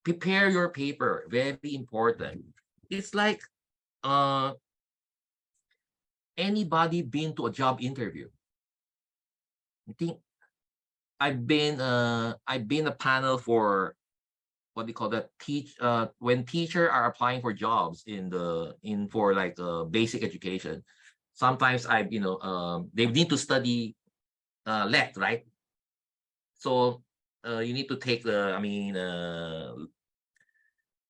prepare your paper. Very important. It's like anybody been to a job interview? I think I've been a panel for what do you call that, when teacher are applying for jobs in for like basic education. Sometimes they need to study left, right? So you need to take the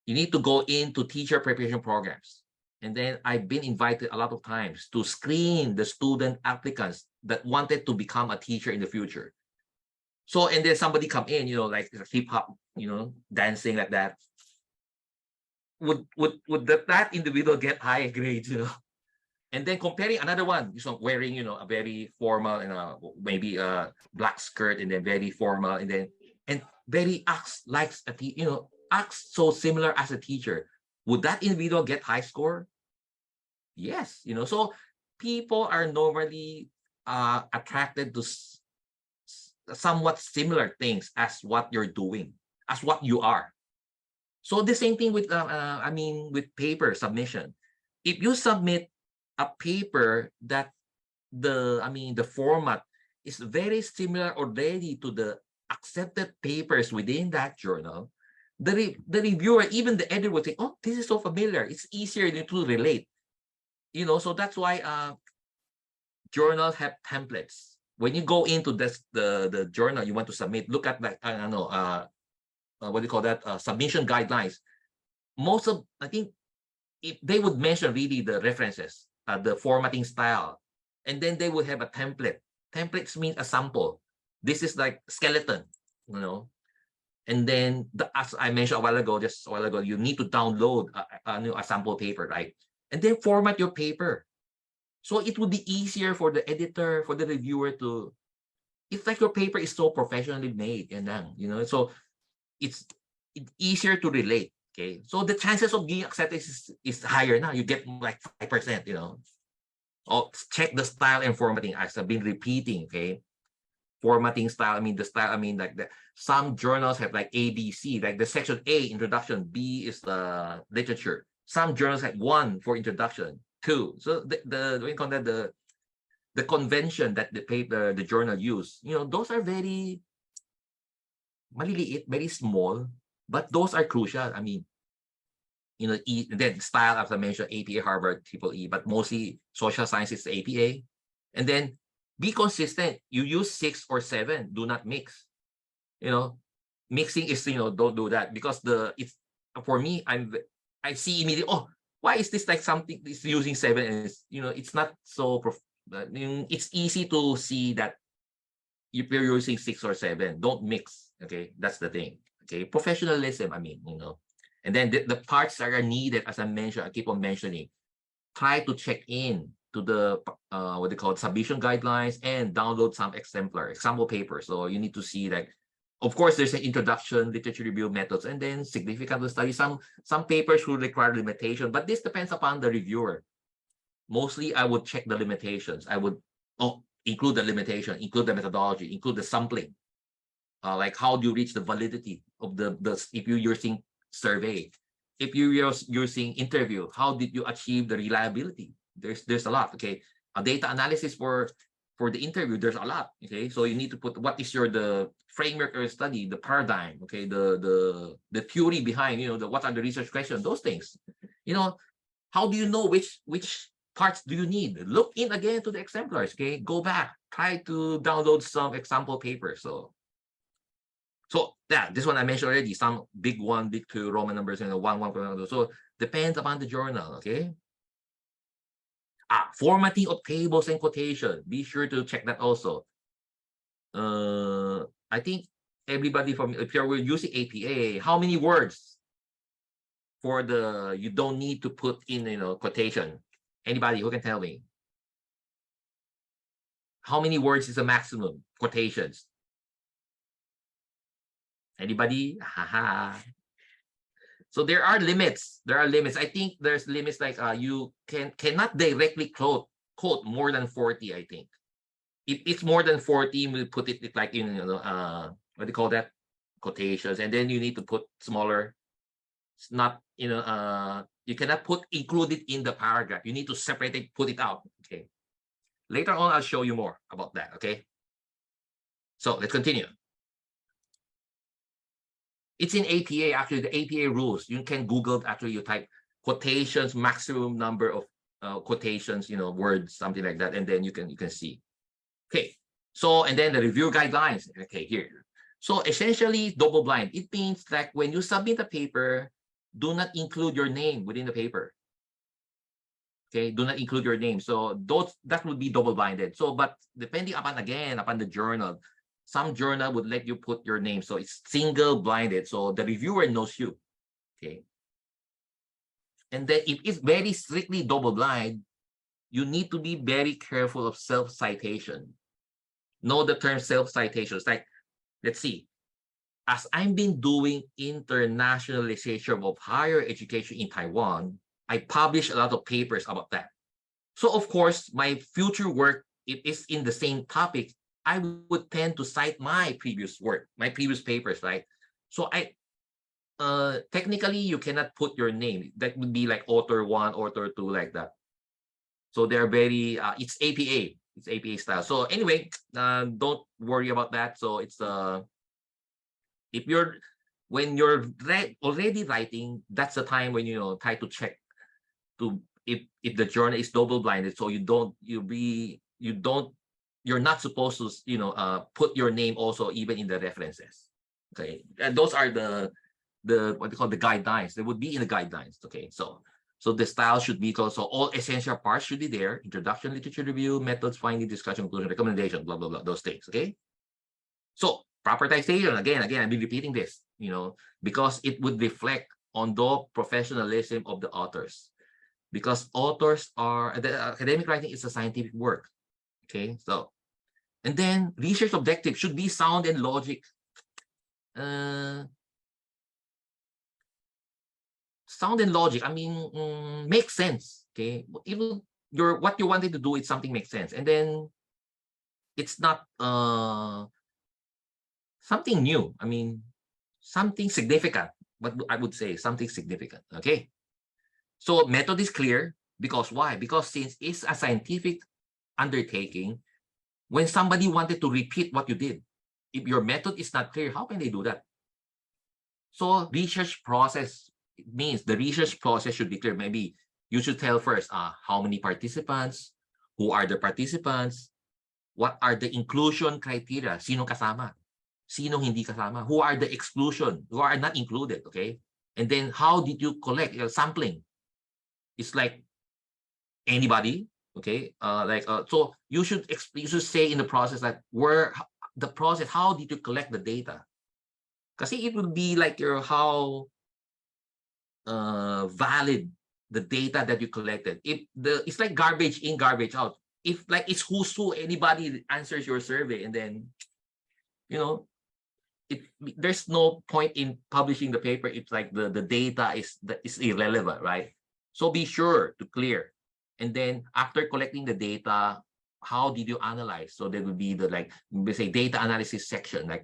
you need to go into teacher preparation programs. And then I've been invited a lot of times to screen the student applicants that wanted to become a teacher in the future. So, and then somebody come in, like hip hop, dancing like that. Would that individual get high grades? And then comparing another one, wearing, a very formal and maybe a black skirt, and then very formal, and very acts like acts so similar as a teacher. Would that individual get high score? Yes, so people are normally attracted to somewhat similar things as what you're doing, as what you are. So the same thing with with paper submission. If you submit a paper that the format is very similar already to the accepted papers within that journal, the reviewer, even the editor, would say, "Oh, this is so familiar. It's easier to relate." So that's why journals have templates. When you go into the journal you want to submit, look at like I don't know what do you call that, submission guidelines. I think if they would mention really the references, the formatting style, and then they would have a template. Templates mean a sample. This is like skeleton, and then as I mentioned just a while ago, you need to download a sample paper, right? And then format your paper. So it would be easier for the editor, for the reviewer to, it's like your paper is so professionally made, and then, so it's easier to relate. Okay, so the chances of being accepted is higher now. You get like 5%. Oh, check the style and formatting, as I've been repeating. Okay, formatting style. The style. Like some journals have like A, B, C. Like the section A, introduction. B is the literature. Some journals have 1 for introduction, 2. So the convention that the journal use, those are very maliliit, very small, but those are crucial. Then style, as I mentioned, APA, Harvard, Triple E, but mostly social sciences, APA. And then be consistent. You use 6 or 7. Do not mix. Mixing is, don't do that, because it's for me. I see immediately. Oh, why is this like something is using 7, and it's not so. It's easy to see that if you're using 6 or 7, don't mix. Okay, that's the thing. Okay, professionalism. And then the parts that are needed, as I mentioned, I keep on mentioning, try to check in to the what they call submission guidelines and download some example papers. So you need to see, like, of course, there's an introduction, literature review methods, and then significant study. Some papers will require limitation, but this depends upon the reviewer. Mostly, I would check the limitations. I would include the limitation, include the methodology, include the sampling. Like, how do you reach the validity of the if you're using survey, if you're using interview, how did you achieve the reliability? There's a lot. Okay, a data analysis for the interview, there's a lot. Okay, so you need to put what is the framework or study, the paradigm. Okay, the theory behind, what are the research questions, those things. How do you know which parts do you need? Look in again to the exemplars. Okay, go back, try to download some example papers. So yeah, this one I mentioned already. Some big 1, big 2, Roman numbers, 1. So depends upon the journal. Okay. Formatting of tables and quotation. Be sure to check that also. I think everybody if you're using APA, how many words for you don't need to put in quotation? Anybody who can tell me? How many words is the maximum quotations? Anybody? Haha. So there are limits. I think there's limits, like you cannot directly quote more than 40. I think if it's more than 40, we'll put it like in what do you call that, quotations, and then you need to put smaller It's not, you cannot include it in the paragraph. You need to separate it, put it out. Okay. Later on, I'll show you more about that. Okay. So let's continue. It's in APA, actually, the APA rules. You can Google, actually, you type quotations, maximum number of quotations, words, something like that, and then you can see. Okay. So, and then the review guidelines. Okay, here. So essentially, double blind. It means like when you submit a paper, do not include your name within the paper. Okay, do not include your name. So that would be double blinded. So, but depending upon the journal, some journal would let you put your name. So it's single blinded. So the reviewer knows you. Okay. And then if it's very strictly double blind, you need to be very careful of self-citation. Know the term self-citation. It's like, let's see. As I've been doing internationalization of higher education in Taiwan, I publish a lot of papers about that. So of course, my future work, if it's in the same topic, I would tend to cite my previous work, my previous papers, right? So technically you cannot put your name. That would be like author 1, author 2, like that. So they're very, it's APA. It's APA style. So anyway, don't worry about that. So it's when you're already writing, that's the time when try to check if the journal is double blinded. So you're not supposed to put your name also even in the references. Okay, and those are the what they call the guidelines. They would be in the guidelines. Okay, so the style should be called, so all essential parts should be there: introduction, literature review, methods, finding, discussion, conclusion, recommendation, blah blah blah, those things. Okay, so proper citation, again, I've been repeating this, because it would reflect on the professionalism of the authors. Because authors the academic writing is a scientific work. Okay, so, and then research objective should be sound and logic. Sound and logic, I mean, makes sense. Okay, even what you wanted to do is something makes sense, and then it's not something new. I mean, something significant. But I would say something significant. Okay, so method is clear, because why? Because since it's a scientific undertaking, when somebody wanted to repeat what you did, if your method is not clear, how can they do that? So research process, it means the research process should be clear. Maybe you should tell first how many participants, who are the participants, what are the inclusion criteria, sino kasama, sino hindi kasama, who are the exclusion, who are not included. Okay, and then how did you collect sampling? It's like anybody. Okay, so you should say in the process that how did you collect the data? Because it would be like how valid the data that you collected. It's like garbage in, garbage out. If like it's who's who, anybody answers your survey, and then there's no point in publishing the paper if like the data is irrelevant, right? So be sure to clear. And then after collecting the data, how did you analyze? So there would be we say data analysis section, like,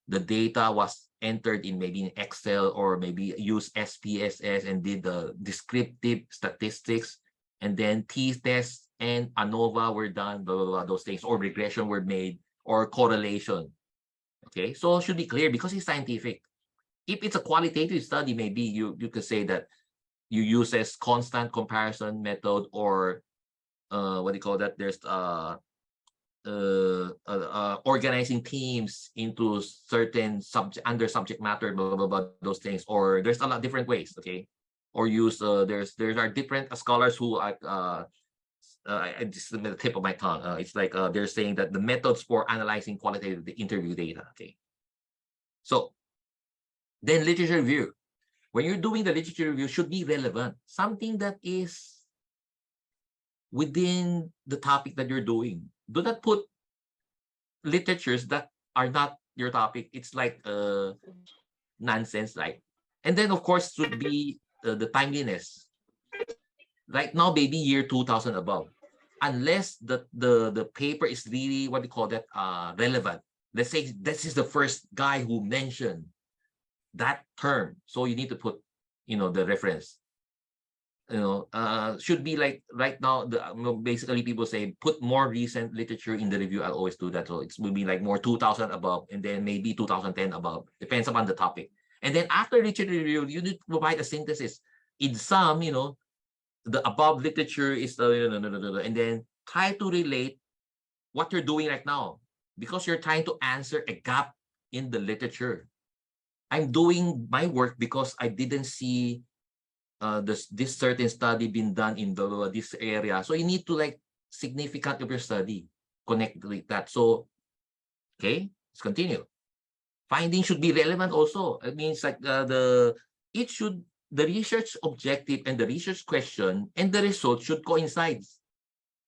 the data was entered in maybe in Excel, or maybe use SPSS and did the descriptive statistics, and then t-test and ANOVA were done, blah, blah, blah, those things, or regression were made, or correlation. Okay, so it should be clear because it's scientific. If it's a qualitative study, maybe you could say that you use as constant comparison method, or what do you call that? There's organizing teams into certain under subject matter, blah, blah, blah, those things. Or there's a lot of different ways. Okay, or use there are different scholars who just the tip of my tongue. It's like they're saying that the methods for analyzing qualitative interview data. Okay, so then literature review. When you're doing the literature review, should be relevant, something that is within the topic that you're doing. Do not put literatures that are not your topic. It's like nonsense, right? And then of course should be the timeliness. Right now, maybe year 2000 above, unless the paper is really, what do you call that, relevant. Let's say this is the first guy who mentioned that term, so you need to put the reference. Should be like right now, basically people say put more recent literature in the review. I'll always do that. So it will be like more 2000 above, and then maybe 2010 above, depends upon the topic. And then after literature review, you need to provide a synthesis. In some, the above literature is and then try to relate what you're doing right now, because you're trying to answer a gap in the literature. I'm doing my work because I didn't see this certain study being done in this area. So you need to like significant of your study, connect with that. So, okay, let's continue. Findings should be relevant also. It means like the research objective and the research question and the result should coincide.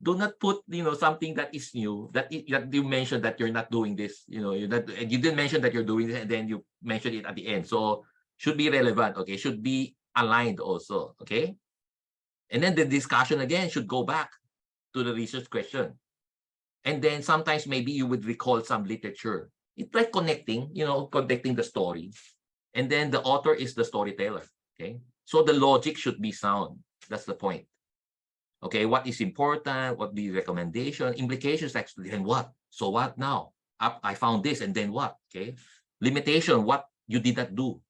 Do not put something that is new, that you mentioned that you're not doing this. You didn't mention that you're doing this, and then you mentioned it at the end. So should be relevant. Okay, should be aligned also. Okay, and then the discussion again should go back to the research question, and then sometimes maybe you would recall some literature. It's like connecting the story, and then the author is the storyteller. Okay, so the logic should be sound. That's the point. Okay, what is important? What the recommendation? Implications actually, and what? So what now? I found this, and then what? Okay, limitation. What you did not do.